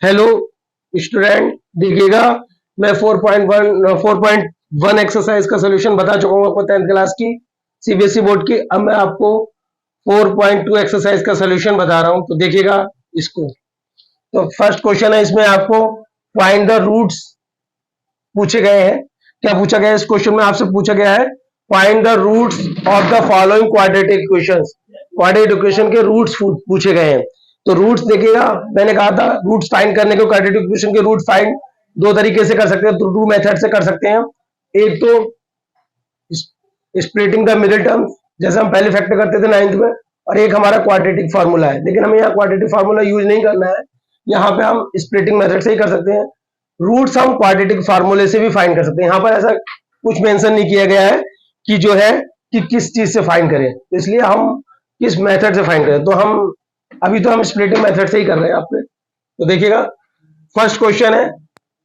Hello student, देखिएगा मैं 4.1 exercise का सोल्यूशन बता चुका हूँ आपको 10th क्लास की सीबीएसई बोर्ड की। अब मैं आपको 4.2 एक्सरसाइज का सोल्यूशन बता रहा हूँ, तो देखिएगा इसको। तो फर्स्ट क्वेश्चन है, इसमें आपको फाइंड द रूट्स पूछे गए हैं। क्या पूछा गया है इस क्वेश्चन में? आपसे पूछा गया है find the roots of the following quadratic equations. Quadratic equation के रूट्स पूछे गए हैं। तो रूट्स देखिएगा, मैंने कहा था रूट्स फाइंड करने को, क्वाड्रेटिक इक्वेशन के रूट फाइंड दो तरीके से कर सकते हैं, टू मेथड से कर सकते हैं। एक तो स्प्लिटिंग द मिडिल टर्म, जैसे हम पहले फैक्टर करते थे 9th में, और एक हमारा क्वाड्रेटिक फार्मूला है। लेकिन हमें यहाँ क्वाड्रेटिक फार्मूला यूज नहीं करना है, यहाँ पे हम स्प्लिटिंग मेथड से ही कर सकते हैं। रूट्स हम क्वाड्रेटिक फार्मूले से भी फाइंड कर सकते हैं। यहाँ पर ऐसा कुछ मेंशन नहीं किया गया है कि जो है कि किस चीज से फाइंड करें, तो इसलिए हम किस मेथड से फाइंड करें। तो हम अभी तो हम स्प्लिटिंग मेथड से ही कर रहे हैं आपने। तो देखिएगा फर्स्ट क्वेश्चन है,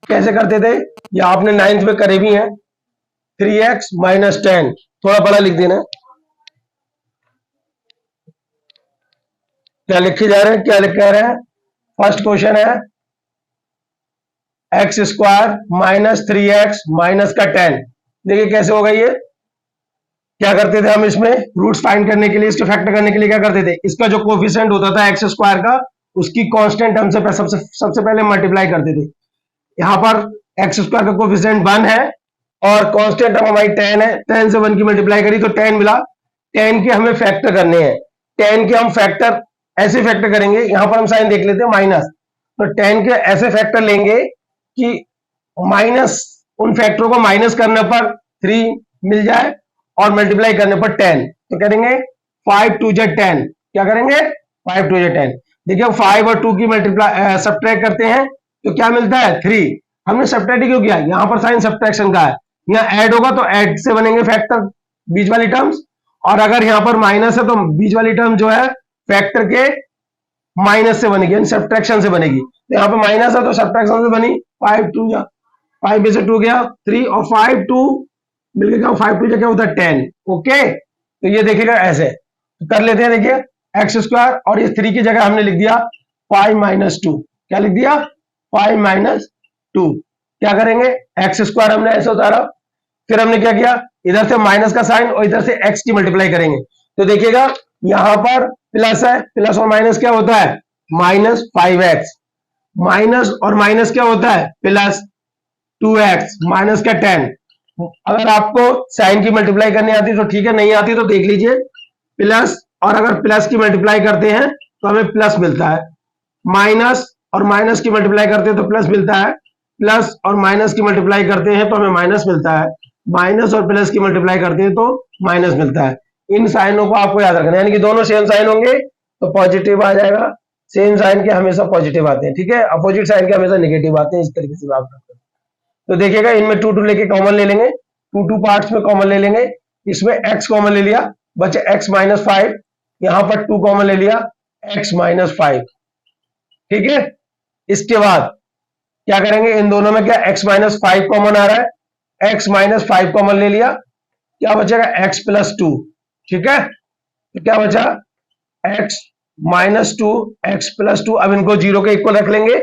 कैसे करते थे, या आपने 9th में करे भी हैं। 3x माइनस 10, थोड़ा बड़ा लिख देना। क्या लिखे जा रहे हैं, क्या लिख कह रहे हैं? फर्स्ट क्वेश्चन है x square minus 3x minus का 10। देखिए कैसे होगा ये। क्या करते थे हम इसमें रूट्स फाइंड करने के लिए, इसके फैक्टर करने के लिए क्या करते थे, इसका जो कोफिशिएंट होता था एक्स स्क्वायर का, उसकी कांस्टेंट टर्म से सबसे पहले मल्टीप्लाई करते थे। यहाँ पर एक्स स्क्वायर का कोफिशिएंट 1 है और कांस्टेंट टर्म हमारी 10 है। 10 से 1 की मल्टीप्लाई करी तो 10 मिला। 10 के हमें फैक्टर करने हैं। 10 के हम फैक्टर ऐसे फैक्टर करेंगे, यहाँ पर हम साइन देख लेते हैं माइनस, तो 10 के ऐसे फैक्टर लेंगे कि माइनस, उन फैक्टरों को माइनस करने पर 3 मिल जाए और मल्टीप्लाई करने पर 10। तो करेंगे 5 2 जा 10। क्या करेंगे? 5 2 जा 10। देखिए 5 और 2 की मल्टीप्लाई सब्ट्रैक्ट करते हैं तो क्या मिलता है? 3। हमने सब्ट्रैक्ट क्यों किया? यहाँ पर साइन सब्ट्रैक्शन का है, यहाँ ऐड होगा तो ऐड से बनेंगे फैक्टर बीच वाली टर्म्स, और अगर यहाँ पर माइनस है तो बीच वाली टर्म जो है फैक्टर के माइनस से बनेगी, यानी सब्ट्रैक्शन से बनेगी। तो यहाँ पे माइनस है तो सब्ट्रैक्शन से बनी। 5 2 जा 5 में से 2 गया 3 और 5 2 मिलकर क्या, 5 2 क्या होता है 10। ओके, तो ये देखिएगा ऐसे तो कर लेते हैं। देखिए एक्स स्क्वायर और ये 3 की जगह हमने लिख दिया 5 माइनस 2। क्या लिख दिया? 5 माइनस 2। क्या करेंगे? एक्स स्क्वायर हमने ऐसे उतारा, फिर हमने क्या किया, इधर से माइनस का साइन और इधर से एक्स की मल्टीप्लाई करेंगे। तो देखिएगा यहां पर प्लस है, प्लस और माइनस क्या होता है? Minus 5x। माइनस और माइनस क्या होता है? प्लस 2x माइनस का 10। अगर आपको साइन की मल्टीप्लाई करनी आती तो ठीक है, नहीं आती तो देख लीजिए प्लस, और अगर प्लस की मल्टीप्लाई करते हैं तो हमें प्लस मिलता है, माइनस और माइनस की मल्टीप्लाई करते हैं तो प्लस मिलता है, प्लस और माइनस की मल्टीप्लाई करते हैं तो हमें माइनस मिलता है, माइनस और प्लस की मल्टीप्लाई करते हैं तो माइनस मिलता है। इन साइनों को आपको याद रखना है, यानी कि दोनों सेम साइन होंगे तो पॉजिटिव आ जाएगा। सेम साइन के हमेशा पॉजिटिव आते हैं, ठीक है, अपोजिट साइन के हमेशा नेगेटिव आते हैं। इस तरीके से आप तो देखिएगा इनमें 2 2 लेके कॉमन ले लेंगे, 2 2 पार्ट्स में कॉमन ले लेंगे। इसमें x कॉमन ले लिया, बचे x माइनस 5। यहां पर 2 कॉमन ले लिया, x माइनस 5। ठीक है, इसके बाद क्या करेंगे, इन दोनों में क्या x माइनस 5 कॉमन आ रहा है, x माइनस 5 कॉमन ले लिया, क्या बचेगा? x plus 2। ठीक है, तो क्या बचा? x minus 2 x plus 2। अब इनको 0 के इक्वल रख लेंगे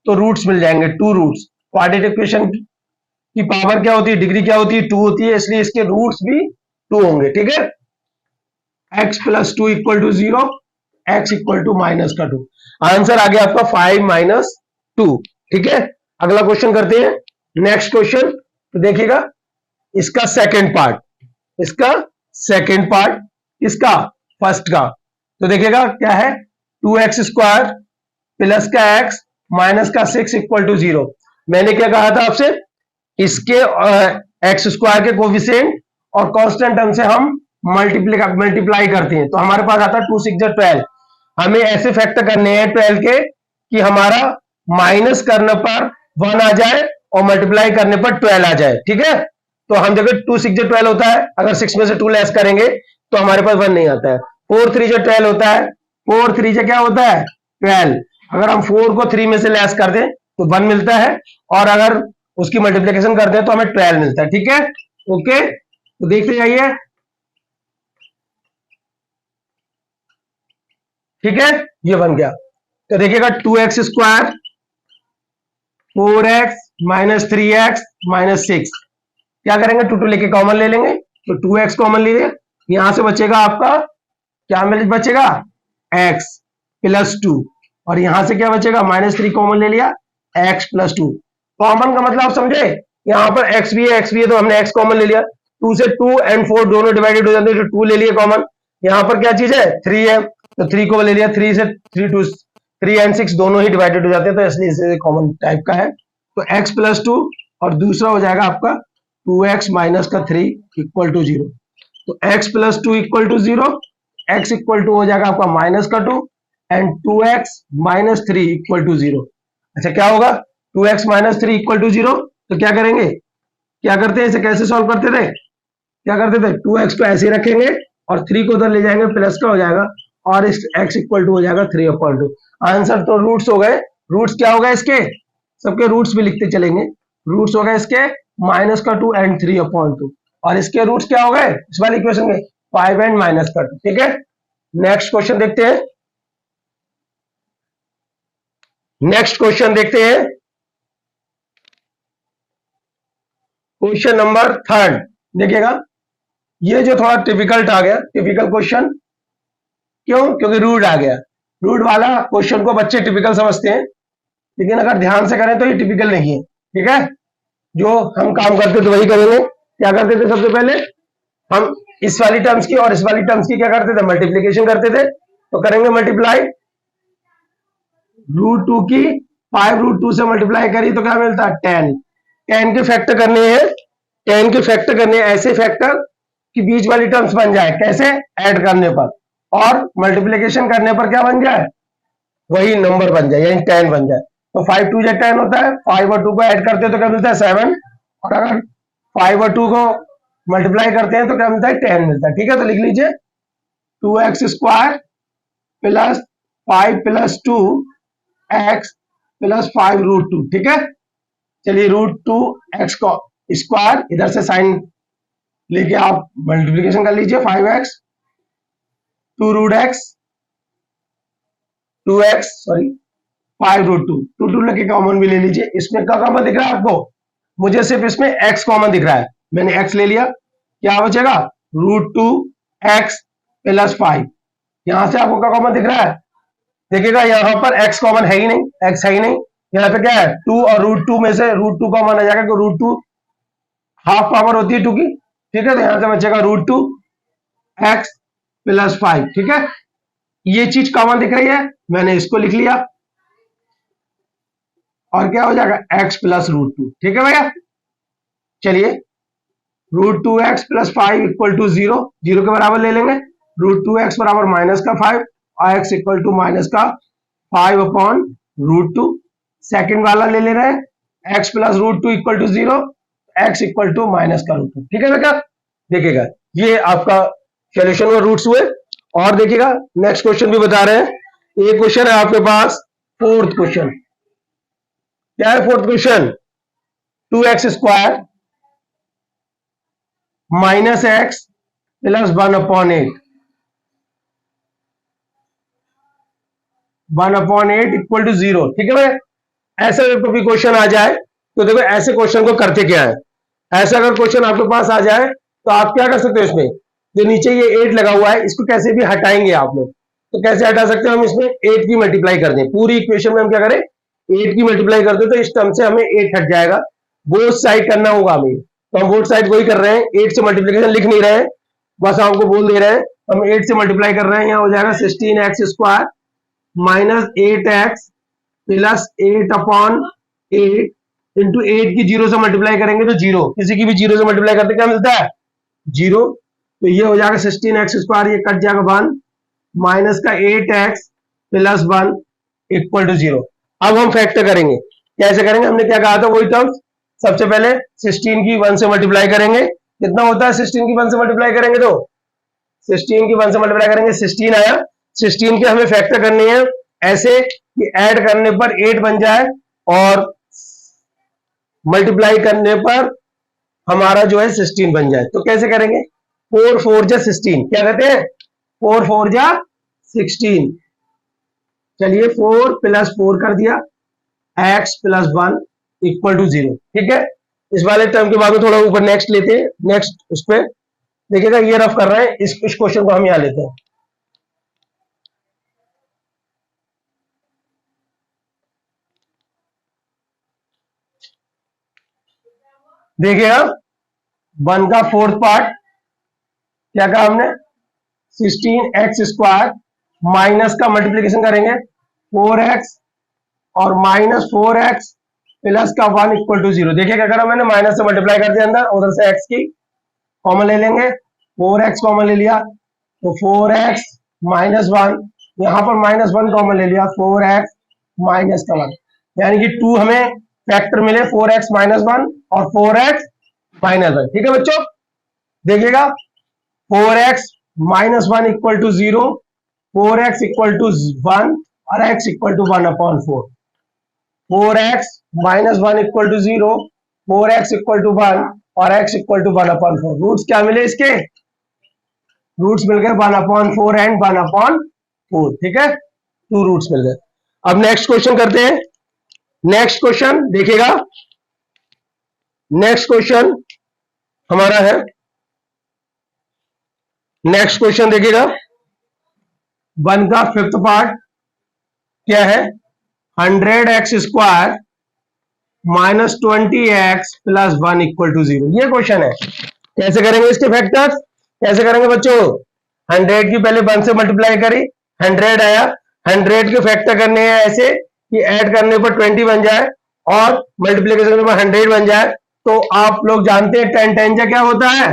तो रूट्स मिल जाएंगे, 2 रूट्स। क्वाड्रेटिक इक्वेशन की पावर क्या होती है, डिग्री क्या होती है? 2 होती है, इसलिए इसके रूट्स भी 2 होंगे। ठीक है, x plus 2 equal to 0, x equal to minus का 2। आंसर आ गया आपका 5 माइनस 2। ठीक है, अगला क्वेश्चन करते हैं, नेक्स्ट क्वेश्चन। तो देखिएगा इसका सेकंड पार्ट, इसका सेकंड पार्ट, इसका फर्स्ट का। तो देखिएगा क्या है, 2x स्क्वायर प्लस का x माइनस का 6 इक्वल टू 0। मैंने क्या कहा था आपसे, इसके एक्स स्क्वायर के कोफिशिएंट और कांस्टेंट टर्म से हम मल्टीप्लाई करते हैं तो हमारे पास आता है 2 6 12। हमें ऐसे फैक्टर करने हैं 12 के कि हमारा माइनस करने पर 1 आ जाए और मल्टीप्लाई करने पर 12 आ जाए। ठीक है, तो हम जगह 2 6 12 होता है, अगर 6 में से 2 लेस करेंगे तो हमारे पास 1 नहीं आता है। 4 3 12 होता है, 4 3 क्या होता है? 12। अगर हम 4 को 3 में से लेस कर दें तो 1 मिलता है, और अगर उसकी मल्टीप्लिकेशन करते हैं तो हमें 12 मिलता है। ठीक है, ओके, तो देखते जाइए। ठीक है, ये बन गया। तो देखिएगा 2x स्क्वायर 4x-3x-6, क्या करेंगे, टू लेके कॉमन ले लेंगे, तो 2x कॉमन ले लिया, यहां से बचेगा आपका क्या बचेगा x प्लस 2, और यहां से क्या बचेगा -3 कॉमन ले लिया x प्लस 2। कॉमन का मतलब आप समझे, यहाँ पर x भी है तो हमने x कॉमन ले लिया, 2 से 2 और 4 दोनों डिवाइडेड हो जाते हैं, तो 2 ले लिए कॉमन। यहाँ पर क्या चीज है 3 है, तो 3 को ले लिया, 3 से 3 और 6 दोनों ही डिवाइडेड हो जाते हैं, तो इसलिए इसे कॉमन टाइप का है। तो x प्लस 2 और दूसरा हो जाएगा आपका 2x माइनस का 3 इक्वल टू 0। तो x plus 2 equal to 0, x equal to हो जाएगा आपका -2 and 2x minus 3 equal to 0। अच्छा क्या होगा, 2x माइनस 3 इक्वल टू 0, तो क्या करेंगे, क्या करते हैं, इसे कैसे सॉल्व करते थे, क्या करते थे 2x को ऐसे ही रखेंगे और 3 को उधर ले जाएंगे, प्लस का हो जाएगा और इस x इक्वल टू हो जाएगा 3/2। आंसर तो रूट्स हो गए, रूट्स क्या होगा इसके, सबके रूट्स भी लिखते चलेंगे, रूट्स हो गए इसके -2 एंड 3/2, और इसके रूट्स क्या हो गए इस वाली इक्वेशन के 5 एंड -2। ठीक है, नेक्स्ट क्वेश्चन देखते हैं, नेक्स्ट क्वेश्चन देखते हैं, क्वेश्चन नंबर 3 देखिएगा। ये जो थोड़ा टिपिकल आ गया, टिपिकल क्वेश्चन क्यों, क्योंकि रूट आ गया, रूट वाला क्वेश्चन को बच्चे टिपिकल समझते हैं, लेकिन अगर ध्यान से करें तो ये टिपिकल नहीं है। ठीक है, जो हम काम करते थे वही करेंगे। क्या करते थे, सबसे पहले हम इस वाली टर्म्स की और इस वाली टर्म्स की क्या करते थे, मल्टीप्लीकेशन करते थे, तो करेंगे मल्टीप्लाई, √2 की 5√2 से मल्टीप्लाई करी तो क्या मिलता है 10, 10 के फैक्टर करने हैं, 10 के फैक्टर करने हैं, ऐसे फैक्टर कि बीच वाली टर्म्स बन जाए, कैसे, ऐड करने पर, और मल्टीप्लीकेशन करने पर क्या बन जाए, वही नंबर बन जाए, यानी 10 बन जाए। तो 5 2 जा 10 होता है, 5 और 2 को ऐड करते हैं तो क्या मिलता है 7, और अगर 5 और 2 को मल्टीप्लाई करते हैं तो क्या मिलता है 10 मिलता है। ठीक है, तो लिख लीजिए 2x² plus 5 plus 2x plus 5√2। ठीक है, चलिए √2x को स्क्वायर, इधर से साइन लेके आप मल्टीप्लीकेशन कर लीजिए, 5x 2√x 2x सॉरी 5√2, 2 लेके कॉमन भी ले लीजिए। इसमें क्या कॉमन दिख रहा है आपको, मुझे सिर्फ इसमें x कॉमन दिख रहा है, मैंने x ले लिया, क्या बचेगा √2x प्लस 5, यहां से आपको क्या कॉमन दिख रहा है, देखिएगा यहाँ पर x कॉमन है ही नहीं, x है ही नहीं, यहाँ पे क्या है 2 और √2 में से √2 कॉमन आ जाएगा, क्योंकि √2 हाफ पावर होती है 2 की। ठीक है, तो यहां से बचेगा √2x प्लस 5। ठीक है, ये चीज कॉमन दिख रही है, मैंने इसको लिख लिया, और क्या हो जाएगा x प्लस √2। ठीक है भैया, चलिए √2x प्लस 5 इक्वल टू 0, 0 के बराबर ले लेंगे, √2x बराबर -5 और x इक्वल टू -5/√2। सेकंड वाला ले ले रहे हैं, x plus √2 equal to 0, x equal to -√2। ठीक है बेटा, देखिएगा ये आपका सॉल्यूशन में रूट्स हुए। और देखिएगा नेक्स्ट क्वेश्चन भी बता रहे हैं, ये क्वेश्चन है आपके पास फोर्थ क्वेश्चन, क्या है fourth question, 2x² minus x plus 1/8, 1/8 equal to 0। ठीक है भाई, ऐसा अगर भी क्वेश्चन आ जाए तो देखो ऐसे क्वेश्चन को करते क्या है, ऐसा अगर क्वेश्चन आपके पास आ जाए तो आप क्या कर सकते हो, इसमें जो नीचे ये 8 लगा हुआ है इसको कैसे भी हटाएंगे आप लोग, तो कैसे हटा सकते हैं, हम इसमें 8 की मल्टीप्लाई कर दें, पूरी इक्वेशन में हम क्या करें 8 की मल्टीप्लाई कर दे, तो इस टर्म से हमें 8 हट जाएगा, बोथ साइड करना होगा हमें, तो हम बोथ साइड वही कर रहे हैं, 8 से मल्टीप्लीकेशन लिख नहीं रहे हैं, बस आपको बोल दे रहे हैं हम 8 से मल्टीप्लाई कर रहे हैं, यहाँ हो जाएगा 16x² minus 8x plus 8/8 into 8 की 0 से मल्टीप्लाई करेंगे तो 0, किसी की भी 0 से मल्टीप्लाई करते क्या मिलता है 0, तो ये हो जाएगा 16x², ये कट जाएगा 1 माइनस का 8x प्लस 1 इक्वल टू 0। अब हम फैक्टर करेंगे, कैसे करेंगे, हमने क्या कहा था वही टर्म्स, सबसे पहले 16 की 1 से मल्टीप्लाई करेंगे, कितना होता है 16 की 1 से मल्टीप्लाई करेंगे, तो 16 की 1 से मल्टीप्लाई करेंगे 16 आया, 16 के हमें फैक्टर करनी है ऐसे कि ऐड करने पर 8 बन जाए और मल्टीप्लाई करने पर हमारा जो है 16 बन जाए। तो कैसे करेंगे, 4 4 जा 16, क्या कहते हैं 4 4 जा 16, चलिए 4 प्लस 4 कर दिया x प्लस 1 इक्वल टू 0। ठीक है, इस वाले टर्म के बाद में थोड़ा ऊपर नेक्स्ट लेते हैं, नेक्स्ट उस पर देखिएगा, ये रफ कर रहे हैं, इस क्वेश्चन को हम यहां लेते हैं। देखिएगा 1 का फोर्थ पार्ट क्या कहा हमने, 16x² माइनस का मल्टीप्लीकेशन करेंगे 4x और -4x प्लस का 1 इक्वल टू 0। देखिए क्या करा मैंने, माइनस से मल्टीप्लाई कर दिया अंदर, उधर से x की कॉमन ले लेंगे, 4x कॉमन ले लिया तो 4x -1, यहां पर -1 कॉमन ले लिया, 4x माइनस का 1, यानी कि 2 हमें फैक्टर मिले, 4x -1 और 4x -1। ठीक है बच्चों, देखिएगा 4x -1 equal to 0, 4x equal to 1 और x equal to 1/4। 4x -1 equal to 0, 4x equal to 1 और x इक्वल टू 1/4। रूट्स क्या मिले इसके, रूट्स मिल गए 1/4 एंड 1/4। ठीक है, 2 रूट्स मिल गए। अब नेक्स्ट क्वेश्चन करते हैं। नेक्स्ट क्वेश्चन देखिएगा, नेक्स्ट क्वेश्चन हमारा है, नेक्स्ट क्वेश्चन देखिएगा 1 का फिफ्थ पार्ट क्या है, 100x² -20x plus 1 equal to 0। ये क्वेश्चन है, कैसे करेंगे इसके फैक्टर्स, कैसे करेंगे बच्चों, 100 की पहले 1 से मल्टीप्लाई करी, 100 आया, 100 के फैक्टर करने हैं ऐसे कि ऐड करने पर 20 बन जाए और मल्टीप्लीकेशन करने पर 100 बन जाए। तो आप लोग जानते हैं 10 10 क्या होता है,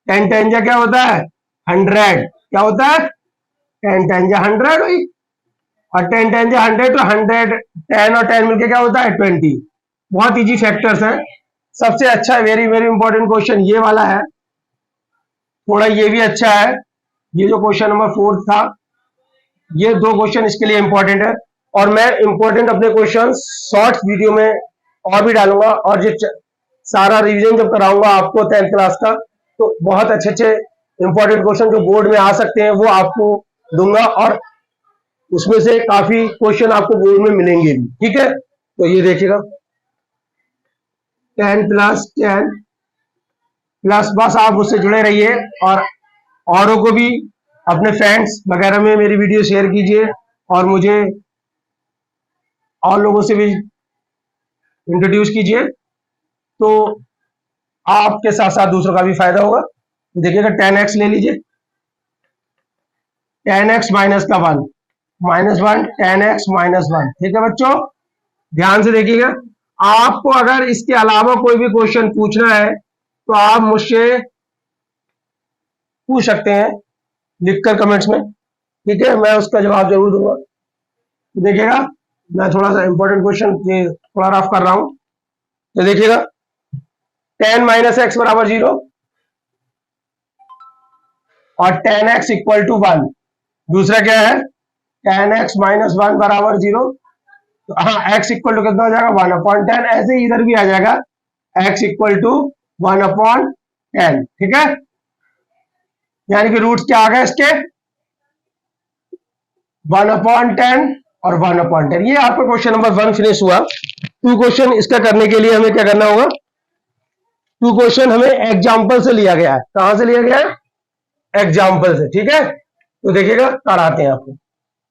10 10 क्या होता है 100, क्या होता है 10 10 100 हुई, और 10 10 100 तो 100 10 और 10 मिलके क्या होता है 20। बहुत इजी फैक्टर्स है। सबसे अच्छा वेरी वेरी इंपॉर्टेंट क्वेश्चन ये वाला है, थोड़ा ये भी अच्छा है, ये जो क्वेश्चन नंबर 4 था, ये 2 क्वेश्चन इसके लिए इंपॉर्टेंट है। और मैं इंपॉर्टेंट अपने क्वेश्चन शॉर्ट्स वीडियो में और भी डालूंगा, और जो सारा रिवीजन जब कराऊंगा आपको 10th क्लास का, तो बहुत अच्छे अच्छे इंपॉर्टेंट क्वेश्चन जो बोर्ड में आ सकते हैं वो आपको दूंगा, और उसमें से काफी क्वेश्चन आपको बोर्ड में मिलेंगे भी। ठीक है, तो ये देखिएगा 10 + 10 प्लस, बस आप उससे जुड़े रहिए और औरों को भी अपने फ्रेंड्स वगैरह में मेरी वीडियो शेयर कीजिए, और मुझे और लोगों से भी इंट्रोड्यूस कीजिए, तो आपके साथ साथ दूसरों का भी फायदा होगा। देखिएगा 10x ले लीजिए, 10x माइनस का 1 -1, 10x -1। ठीक है बच्चों, ध्यान से देखिएगा। आपको अगर इसके अलावा कोई भी क्वेश्चन पूछना है तो आप मुझसे पूछ सकते हैं लिखकर कमेंट्स में। ठीक है, मैं उसका जवाब जरूर दूंगा। देखिएगा मैं थोड़ा सा इंपॉर्टेंट क्वेश्चन थोड़ा रफ कर रहा हूं, तो देखिएगा 10 - x = 0 और 10x = 1। दूसरा क्या है 10x - 1 = 0, तो हाँ x इक्वल टू कितना हो जाएगा 1/10। ऐसे ही इधर भी आ जाएगा x इक्वल टू 1/10। ठीक है, यानी कि रूट्स क्या आ गए इसके 1/10 और 1/10। ये आपका क्वेश्चन नंबर 1 फिनिश हुआ। 2 क्वेश्चन इसका करने के लिए हमें क्या करना होगा, 2 क्वेश्चन हमें एग्जाम्पल से लिया गया है। कहां से लिया गया है, एग्जाम्पल से। ठीक है, तो देखिएगा कराते हैं आपको,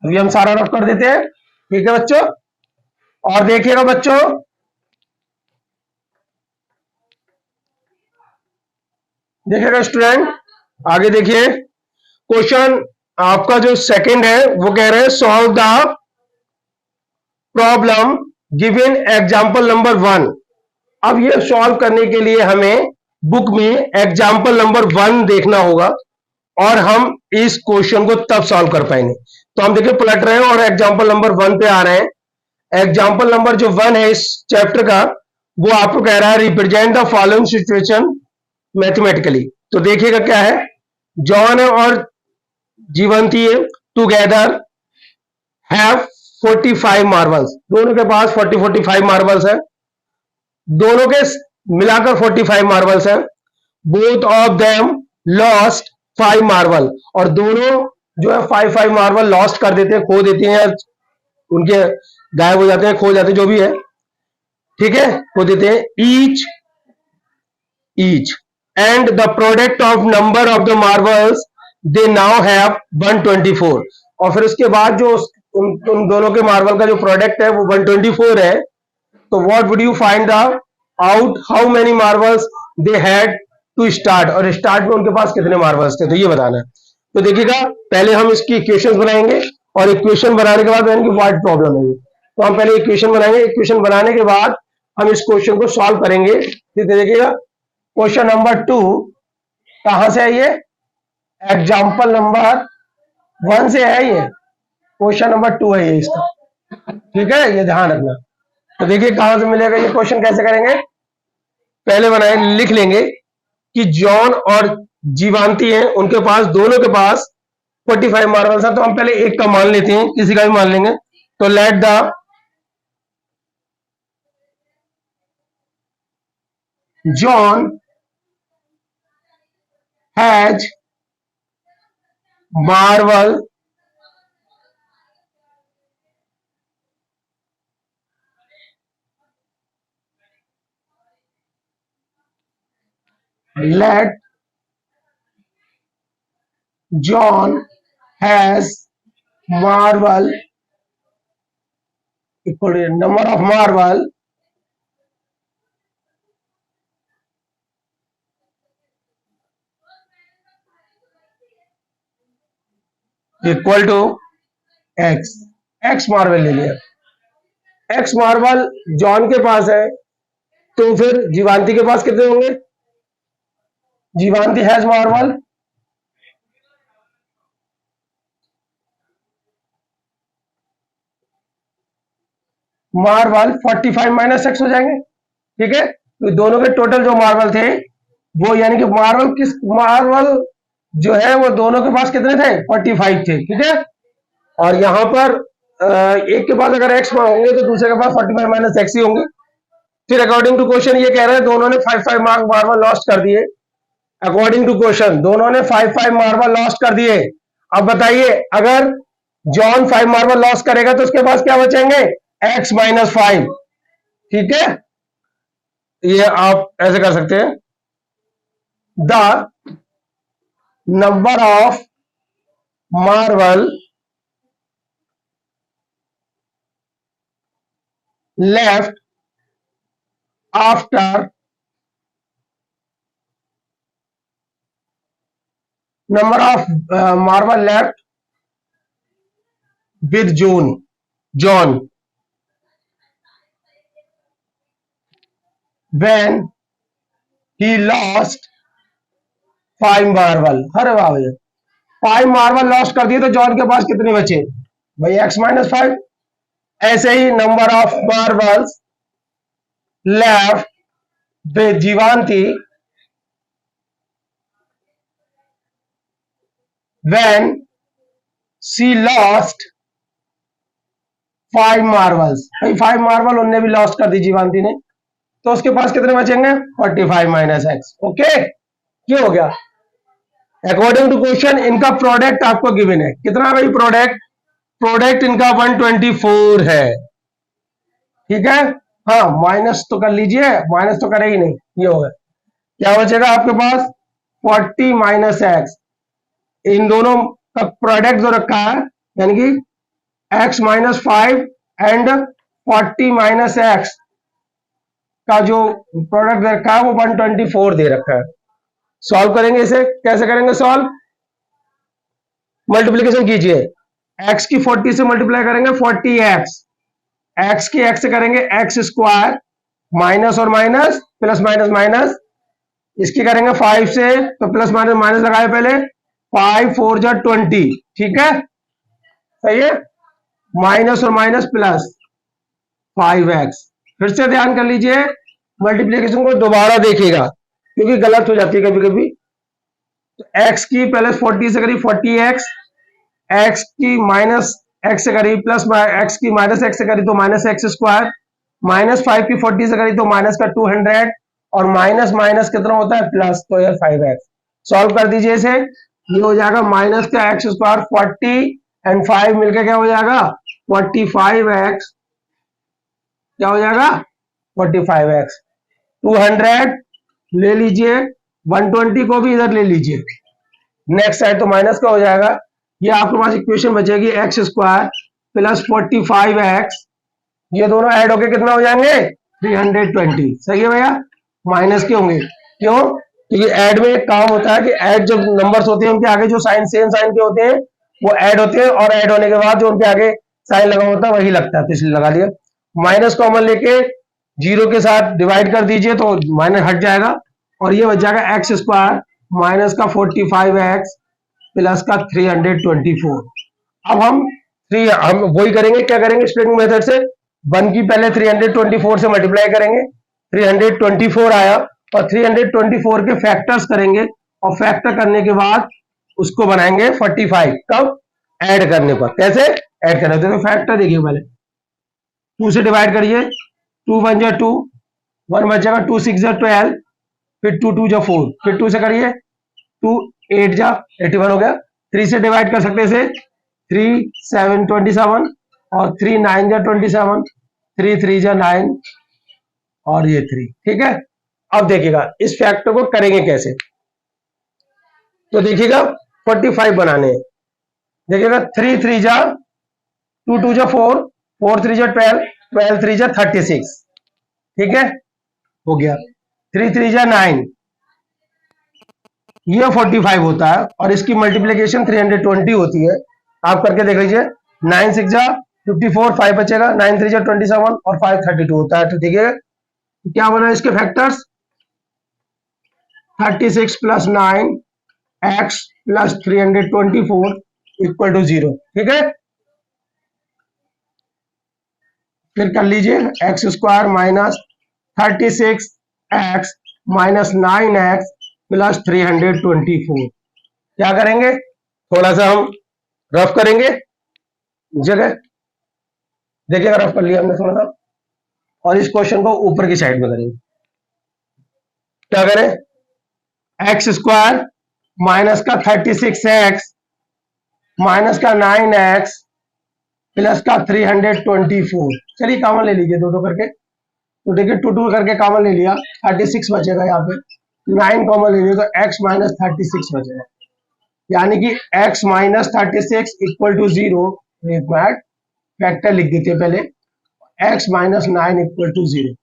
अभी हम सारा रफ कर देते हैं। ठीक है बच्चों, और देखिएगा बच्चों देखिएगा स्टूडेंट, आगे देखिए क्वेश्चन आपका जो सेकंड है वो कह रहे हैं solve the problem given example number 1। अब ये सॉल्व करने के लिए हमें बुक में एग्जाम्पल नंबर 1 देखना होगा, और हम इस क्वेश्चन को तब सॉल्व कर पाएंगे। तो हम देखिए पलट रहे हैं और एग्जाम्पल नंबर 1 पे आ रहे हैं। एग्जाम्पल नंबर जो 1 है इस चैप्टर का, वो आपको कह रहा है represent the following situation mathematically. तो देखिएगा क्या है, जॉन और जीवंती टुगेदर हैव 45 मार्बल्स। दोनों के पास 45 मार्बल्स है, दोनों के मिलाकर 45 मार्बल्स है। Both of them lost 5 marble, और दोनों जो है 5 मार्बल लॉस्ट कर देते हैं, खो देते हैं, उनके गायब हो जाते हैं, खो जाते हैं, जो भी है। ठीक है, वो देते हैं each and the product of number of the marbles they now have 124। और फिर उसके बाद जो उन दोनों के मार्बल का जो प्रोडक्ट है वो 124 है। तो what would you find out how many marbles they had to start, और स्टार्ट में उनके पास कितने मार्बल्स थे, तो ये बताना है। तो देखिएगा, पहले हम इसकी इक्वेशंस बनाएंगे और इक्वेशन बनाने के बाद यानी कि व्हाट प्रॉब्लम है। तो हम पहले इक्वेशन बनाएंगे, इक्वेशन बनाने के बाद हम इस क्वेश्चन को सॉल्व करेंगे। देखिएगा, क्वेश्चन नंबर 2 कहां से है, ये एग्जाम्पल नंबर 1 से है, ये क्वेश्चन नंबर 2 है ये इसका, ठीक है, ये ध्यान रखना। तो देखिए कहां से मिलेगा ये क्वेश्चन, कैसे करेंगे, पहले बनाए लिख लेंगे कि जॉन और जीवांती हैं, उनके पास दोनों के पास 45 मार्बल्स हैं। तो हम पहले एक का मान लेते हैं, किसी का भी मान लेंगे। तो let the John has marble let John has marble equal to number of marble equal to x. X marble ले लिया, एक्स मार्बल जॉन के पास है, तो फिर जीवांती के पास कितने होंगे, Jivanti has marble marble 45 minus X हो जाएंगे, ठीक है। तो दोनों के टोटल जो मार्बल थे वो, यानी कि मार्बल जो है वो दोनों के पास कितने थे, 45 थे, ठीक है। और यहां पर एक के पास अगर एक्स होंगे तो दूसरे के पास 45 माइनस एक्स ही होंगे। फिर अकॉर्डिंग टू क्वेश्चन ये कह रहे हैं दोनों ने 5 मार्बल लॉस्ट कर दिए। अकॉर्डिंग टू क्वेश्चन दोनों ने 5 मार्बल लॉस्ट कर दिए। अब बताइए, अगर जॉन 5 मार्बल लॉस करेगा तो उसके पास क्या बचेंगे, x माइनस 5, ठीक है। ये आप ऐसे कर सकते हैं, the number of marble left after number of marble left with John when he lost 5 marble. अरे वाह भैया, 5 मार्बल लॉस्ट कर दिए तो जॉन के पास कितने बचे भाई, x माइनस 5। ऐसे ही number of marbles left with Jivanti when she lost 5 marbles. भाई 5 मार्बल उनने भी लॉस्ट कर दी जीवांती ने, तो उसके पास कितने बचेंगे, 45 माइनस एक्स। ओके, क्यों हो गया, अकॉर्डिंग टू क्वेश्चन इनका प्रोडक्ट आपको गिवन है, कितना भाई प्रोडक्ट इनका 124 है, ठीक है। हाँ, माइनस तो कर लीजिए, माइनस तो करे ही नहीं, ये होगा क्या बचेगा आपके पास, 40 माइनस एक्स। इन दोनों का प्रोडक्ट जो रखा है, यानी कि x minus 5 and 40 minus x का जो प्रोडक्ट दे रखा है वो 124 दे रखा है। सॉल्व करेंगे इसे, कैसे करेंगे सॉल्व, मल्टीप्लीकेशन कीजिए, x की 40 से मल्टीप्लाई करेंगे 40x, x की x से करेंगे x स्क्वायर, माइनस और माइनस प्लस माइनस माइनस, इसकी करेंगे 5 से तो प्लस माइनस माइनस लगाए पहले, 5 4 जा 20, ठीक है, सही है, माइनस और माइनस प्लस 5x। फिर से ध्यान कर लीजिए, मल्टीप्लीकेशन को दोबारा देखिएगा क्योंकि गलत हो जाती है कभी कभी। तो x की पहले 40 से करी 40x, x की माइनस x से करी प्लस x की माइनस x से करी तो माइनस एक्स स्क्वायर, माइनस 5 की 40 से करी तो माइनस का 200, और माइनस माइनस कितना होता है प्लस, तो ये 5x। सॉल्व कर दीजिए इसे, ये हो जाएगा माइनस का एक्स स्क्वायर 40 एंड 5 मिलकर क्या हो जाएगा 45x, क्या हो जाएगा 45x, 200 ले लीजिए, 120 को भी इधर ले लीजिए, नेक्स्ट साइड तो माइनस का हो जाएगा, ये आपके पास इक्वेशन बचेगी एक्स स्क्वायर प्लस 45x, ये दोनों ऐड होके कितना हो जाएंगे 320। सही है भैया, माइनस के होंगे, क्यों? क्योंकि ऐड में एक काम होता है कि ऐड जब नंबर्स होते हैं उनके आगे जो साइन सेम साइन के होते हैं वो ऐड होते हैं, और ऐड होने के बाद जो उनके आगे साइन लगा होता है वही लगता है, तो इसलिए लगा लिया। माइनस कॉमन लेके जीरो के साथ डिवाइड कर दीजिए तो माइनस हट जाएगा, और ये बच जाएगा एक्स स्क्वायर माइनस का 45x प्लस का 324। अब हम वही करेंगे, क्या करेंगे स्प्लिटिंग मेथड से, 1 की पहले 324 से मल्टीप्लाई करेंगे, 324 आया, और 324 के फैक्टर्स करेंगे, और फैक्टर करने के बाद उसको बनाएंगे 45, कब? ऐड करने पर। कैसे ऐड करने? तो फैक्टर देखिए, पहले 2 से डिवाइड करिए, 2 1 जा 2, 1 बचेगा, 2 6 जा 12, फिर 2 2 जा 4, फिर 2 से करिए, 2 8 जा 81 हो गया। 3 से डिवाइड कर सकते हैं इसे, 3 7 27, और 3 9 जा 27, 3 3 जा 9, और ये 3। ठीक है, अब देखिएगा इस फैक्टर को करेंगे कैसे, तो देखिएगा 45 बनाने हैं, देखिएगा 3 3 जा 2 2 जा 4, 4 3 जा 12, 12 3 जा 36। ठीक है, हो गया। 3 3 जा 9, ये 45 होता है, और इसकी मल्टीप्लीकेशन 320 होती है। आप करके देख लीजिए, 9 6 जा 54, 5 बचेगा, 9 3 जा 27, और 5 32 होता है। तो ठीक है, क्या बना इसके factors, 36 plus 9 x plus 324 equal to 0। ठीक है, फिर कर लीजिए x square minus 36 x minus 9x plus 324। क्या करेंगे, थोड़ा सा हम रफ करेंगे जगह, देखिएगा रफ कर लिया हमने थोड़ा सा, और इस क्वेश्चन को ऊपर की साइड में करेंगे। क्या करें, एक्स स्क्वायर माइनस का 36x माइनस का 9x प्लस का 324। चलिए कॉमन ले लीजिए दो करके, तो देखिए 2 2 करके कॉमन ले लिया, 36 बचेगा, यहाँ पे 9 कॉमन ले लिया तो x माइनस 36 बचेगा, यानी कि x माइनस 36 इक्वल टू 0। एक मिनट फैक्टर लिख देते हैं पहले, x minus 9 equal to 0,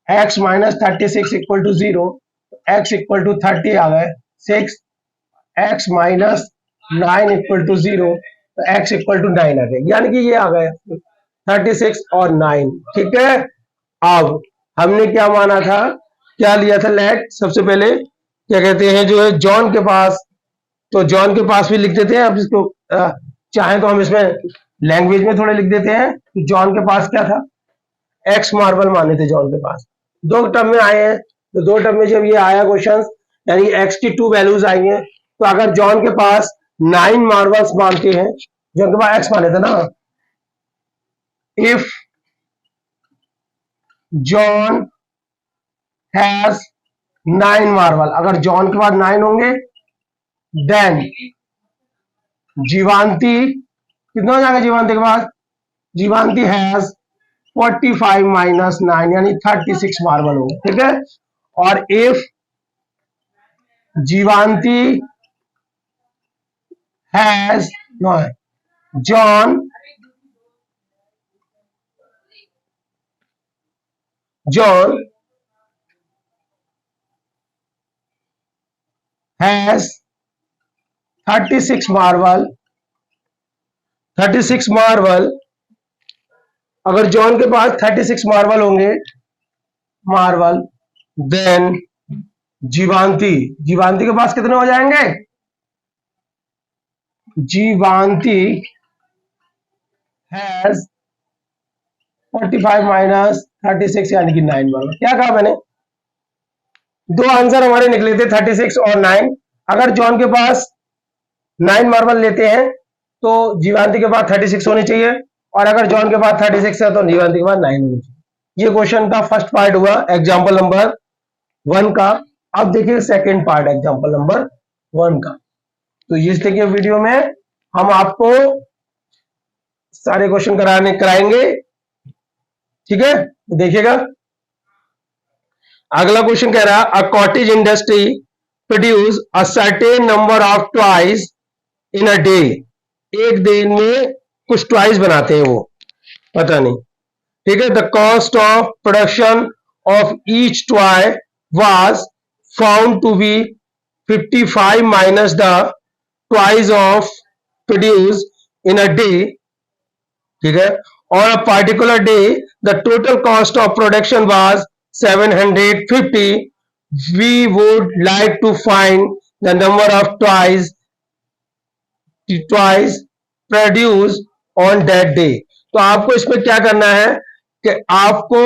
x minus 36 equal to 0, x equal to 30 आ गए 6, x माइनस 9 इक्वल टू 0, तो x इक्वल टू 9 आ गए, यानी कि ये आ गए 36 और 9। ठीक है, अब हमने क्या माना था, क्या लिया था, लेट सबसे पहले क्या कहते हैं जो है जॉन के पास, तो जॉन के पास भी लिख देते हैं। अब इसको चाहे तो हम इसमें लैंग्वेज में थोड़े लिख देते हैं। तो जॉन के पास क्या था, एक्स मार्बल माने थे जॉन के पास, 2 टर्म में आए हैं, तो 2 टर्म में जब ये आया क्वेश्चन, यानी एक्स की 2 वैल्यूज आई हैं, तो अगर जॉन के पास 9 मार्बल्स मानते हैं, जॉन के पास एक्स माने थे ना, इफ जॉन हैज 9 मार्बल, अगर जॉन के पास 9 होंगे, देन जीवांती कितना हो जाएगा, जीवांती के पास, जीवांती हैज 45 माइनस 9 यानी 36 मार्बल होंगे। ठीक है, और if Jivanti has John has 36 marble, 36 marble, अगर जॉन के पास 36 मार्बल होंगे, मार्बल, देन जीवांती, जीवांती के पास कितने हो जाएंगे, जीवांती हैज 45 माइनस 36 यानी कि 9 मार्बल। क्या कहा मैंने, 2 आंसर हमारे निकले थे 36 और 9। अगर जॉन के पास 9 मार्बल लेते हैं तो जीवांती के पास 36 होने चाहिए, और अगर जॉन के पास 36 है तो जीवांती के पास 9 होने चाहिए। ये क्वेश्चन का फर्स्ट पार्ट हुआ एग्जाम्पल नंबर 1 का। अब देखिए सेकेंड पार्ट एग्जाम्पल नंबर 1 का। तो ये देखिए वीडियो में हम आपको सारे क्वेश्चन कराएंगे, ठीक है, देखिएगा। अगला क्वेश्चन कह रहा है a cottage industry produce a certain number of toys in a day. एक दिन में कुछ टॉयज बनाते हैं वो, पता नहीं। ठीक है, the cost of production of each toy was found to be 55 minus the toys of produce in a day. ठीक है, on a particular day the total cost of production was 750. We would like to find the number of toys produced on that day. तो आपको इसमें क्या करना है कि आपको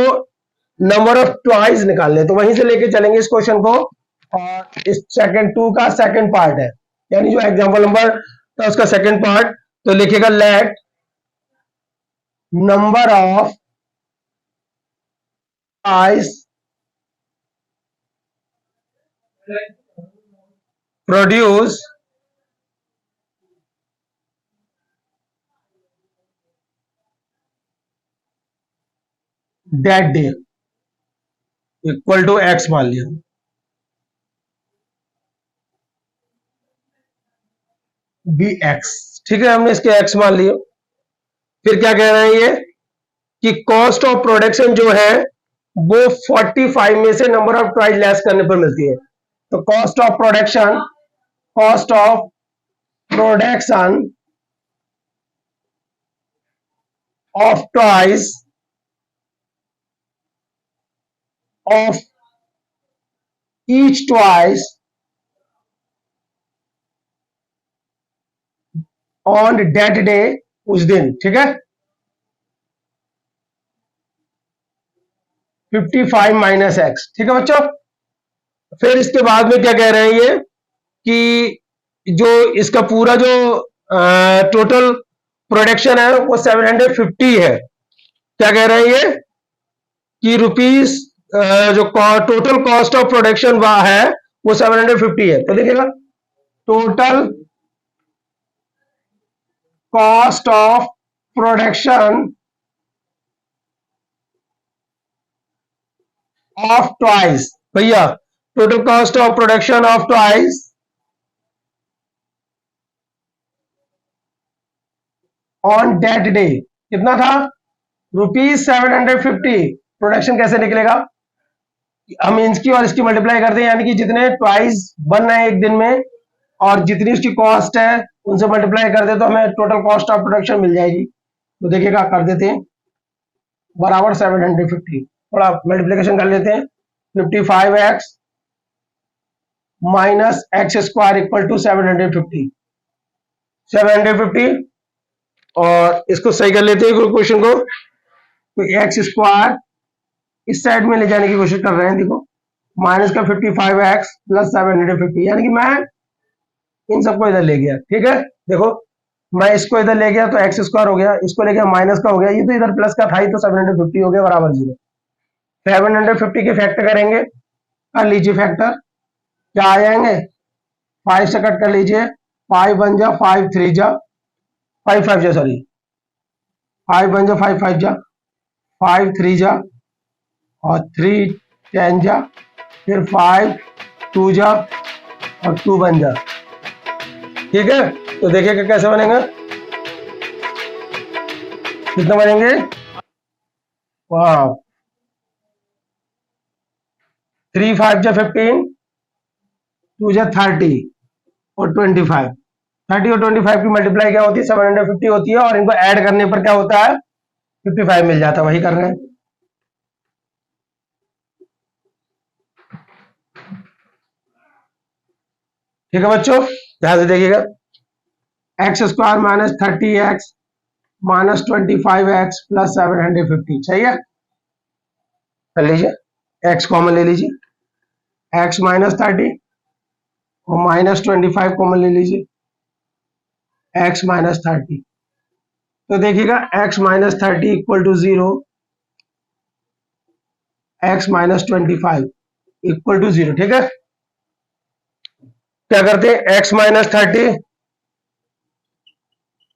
नंबर ऑफ टॉयज निकालने, तो वहीं से लेके चलेंगे इस क्वेश्चन को। और इस सेकंड 2 का सेकंड पार्ट है, यानी जो एग्जांपल नंबर था उसका सेकंड पार्ट। तो लिखेगा let number of toys produced that day equal to x मान लिया। बी एक्स, ठीक है, हमने इसके एक्स मान लिया। फिर क्या कह रहे हैं ये कि कॉस्ट ऑफ प्रोडक्शन जो है वो 45 में से नंबर ऑफ ट्राइज लेस करने पर मिलती है। तो cost of production of toys of each toys on that day, उस दिन। ठीक है, 55 माइनस एक्स। ठीक है बच्चों, फिर इसके बाद में क्या कह रहे हैं ये कि जो इसका पूरा जो टोटल प्रोडक्शन है वो 750 है। क्या कह रहे हैं ये कि रुपीस जो टोटल कॉस्ट ऑफ प्रोडक्शन है वो 750 है। तो देखिएगा total cost of production of toys, भैया total cost of production of toys on that day कितना था, ₹750। प्रोडक्शन कैसे निकलेगा, हम इसकी और इसकी मल्टीप्लाई करते हैं, यानी कि जितने टॉयज बन रहे हैं एक दिन में और जितनी उसकी कॉस्ट है उनसे मल्टीप्लाई कर दे तो हमें टोटल कॉस्ट ऑफ प्रोडक्शन मिल जाएगी। तो देखिएगा कर देते हैं बराबर 750, थोड़ा मल्टीप्लीकेशन कर लेते हैं। 55x minus x square equal to 750 और इसको सही कर लेते हैं क्वेश्चन को। तो एक्स स्क्वायर इस साइड में ले जाने की कोशिश कर रहे हैं, देखो माइनस का 55x प्लस 750, यानी कि मैं इन सबको इधर ले गया। ठीक है, देखो मैं इसको इधर ले गया तो एक्स स्क्वायर हो गया, इसको ले गया माइनस का हो गया, ये तो इधर प्लस का था ही, तो 750 हो गया बराबर 0। 750 के फैक्टर करेंगे, कर लीजिए फैक्टर, क्या आ जाएंगे 5 से कट कर लीजिए, 5 बन जा 5 3 जा 5 5 जा, सॉरी 5 बन जा 5 5 जा 5 3 जा और 3 10 जा, फिर 5 2 जा और 2 बन जा। ठीक है, तो देखिएगा कैसे बनेगा, कितना बनेंगे, वाह 3 5 जा 15, 2 जा 30 और 25। 30 और 25 की मल्टीप्लाई क्या होती है 750 होती है, और इनको ऐड करने पर क्या होता है 55 मिल जाता है, वही कर रहे हैं। ठीक है बच्चों, ध्यान से देखिएगा, x square minus 30x minus 25x plus 750, सही है। कर लीजिए, x कॉमन ले लीजिए, x माइनस 30 और माइनस 25 कॉमन ले लीजिए, x माइनस 30। तो देखिएगा x minus 30 equal to 0, x minus 25 equal to 0। ठीक है, क्या करते हैं, x minus 30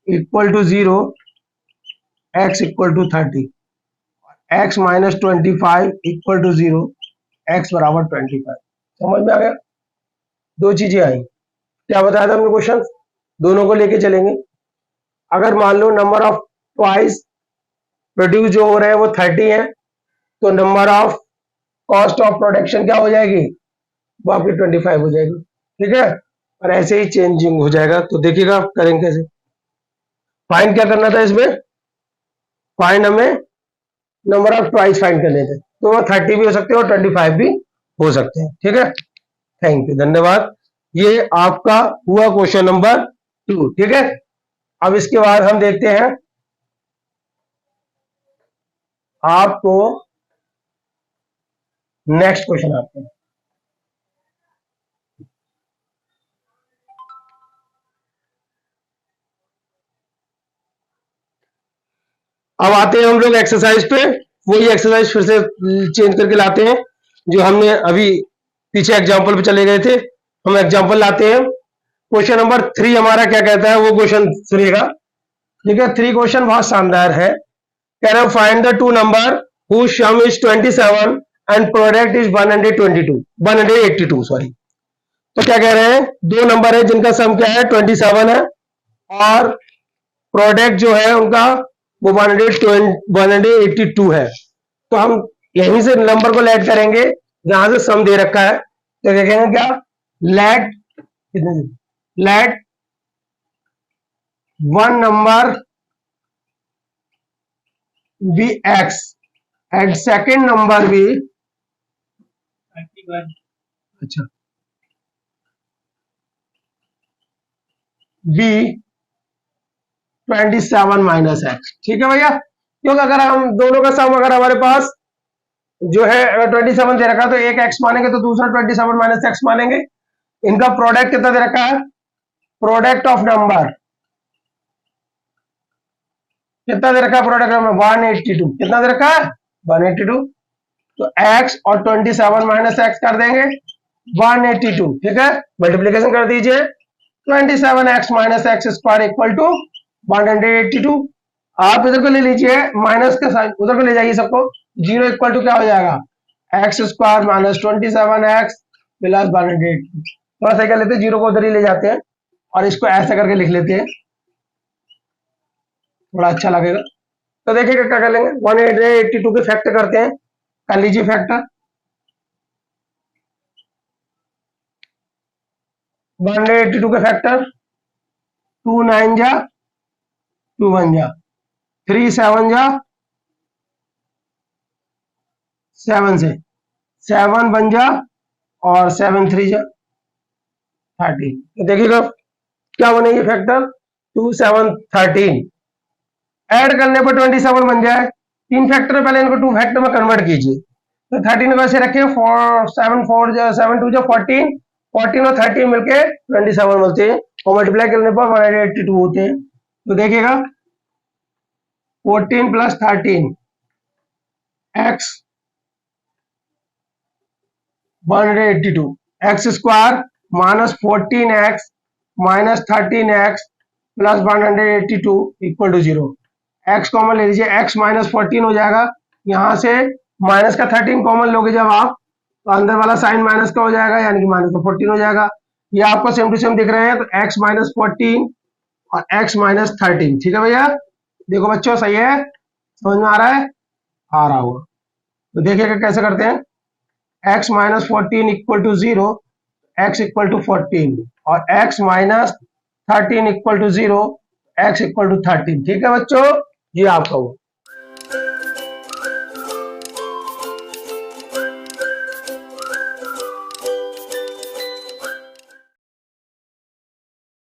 equal to 0, x equal to 30, x minus 25 equal to 0, x बराबर 25। समझ में आ गया? दो चीजें आई। क्या बताया था हमने क्वेश्चन? दोनों को लेके चलेंगे। अगर मान लो नंबर ऑफ ट्वाइस प्रोड्यूस जो हो रहे हैं वो 30 है, तो number of cost of production क्या हो जाएगी? वो आपकी 25 हो जाएगी। ठीक है, और ऐसे ही चेंजिंग हो जाएगा। तो देखिएगा करेंगे कैसे। फाइंड क्या करना था इसमें? फाइंड हमें नंबर ऑफ ट्वाइस फाइंड करने थे, तो वो 30 भी हो सकते हैं और 25 भी हो सकते हैं। ठीक है, थैंक यू, धन्यवाद। ये आपका हुआ क्वेश्चन नंबर 2। ठीक है, अब इसके बाद हम देखते हैं आपको नेक्स्ट क्वेश्चन आते हैं। अब आते हैं हम लोग एक्सरसाइज पे। वही एक्सरसाइज फिर से चेंज करके लाते हैं जो हमने अभी पीछे एग्जांपल पे चले गए थे। हम एग्जांपल लाते हैं। क्वेश्चन नंबर 3 हमारा क्या कहता है, वो क्वेश्चन सुनिएगा। ठीक है, 3 क्वेश्चन बहुत शानदार है। कह रहे हैं find the two number whose sum is 27 and product is 182 sorry. तो क्या कह रहे हैं, दो नंबर है जिनका सम क्या है 27 है और प्रोडक्ट जो है उनका वो 182 है। तो हम यहीं से नंबर को लेट करेंगे जहां से सम दे रखा है। तो देखेंगे क्या, let one number be x and second number be, अच्छा, बी 27 माइनस एक्स। ठीक है भैया, क्योंकि अगर हम दोनों का सम अगर हमारे पास जो है 27 दे रखा है तो एक एक्स मानेंगे तो दूसरा 27 माइनस एक्स मानेंगे। इनका प्रोडक्ट कितना दे रखा है, प्रोडक्ट ऑफ नंबर कितना दे रखा है, प्रोडक्ट नंबर 182 कितना दे रखा है 182। तो x और 27 माइनस एक्स कर देंगे 182। ठीक है, मल्टीप्लीकेशन कर दीजिए 27x minus x square equal to 182। आप इधर को ले लीजिए, माइनस के साइन उधर को ले जाइए सबको, 0 इक्वल टू क्या हो जाएगा x square minus 27x plus 182। थोड़ा सा क्या लेते हैं, 0 को उधर ही ले जाते हैं और इसको ऐसा करके लिख लेते हैं, थोड़ा अच्छा लगेगा। तो देखिएगा क्या कर लेंगे, 182 के फैक्टर करते हैं। कर लीजिए फैक्टर, 182 के फैक्टर 2 9 जा 2 1 जा 3 7 जा 7 से 7 बन जा और 7 3 जा 13। तो देखिएगा क्या बनेगी फैक्टर 2 7 13। ऐड करने पर 27 बन जाए। तीन फैक्टर पहले इनको 2 फैक्टर में कन्वर्ट कीजिए। तो 13 वैसे रखे 7 4 7 2 14 14 और 13 मिलके 27 बोलते हैं और मल्टीप्लाई करने पर 182 होते हैं। तो देखिएगा 14 plus 13 x 182 x square minus 14x minus 13x plus 182 equal to 0। x common ले लीजिए, x माइनस 14 हो जाएगा, यहां से माइनस का 13 कॉमन लोगे जब आप तो अंदर वाला साइन माइनस का हो जाएगा यानी कि माइनस का 14 हो जाएगा। ये आपको सेम टू सेम दिख रहे हैं, तो x माइनस 14 और x माइनस 13। ठीक है भैया, देखो बच्चों सही है, समझ में आ रहा है, आ रहा होगा। तो देखिएगा कैसे करते हैं, x minus 14 equal to 0, x equal to 14 और x minus 13 equal to 0, x equal to 13। ठीक है बच्चों, ये आपका हुआ।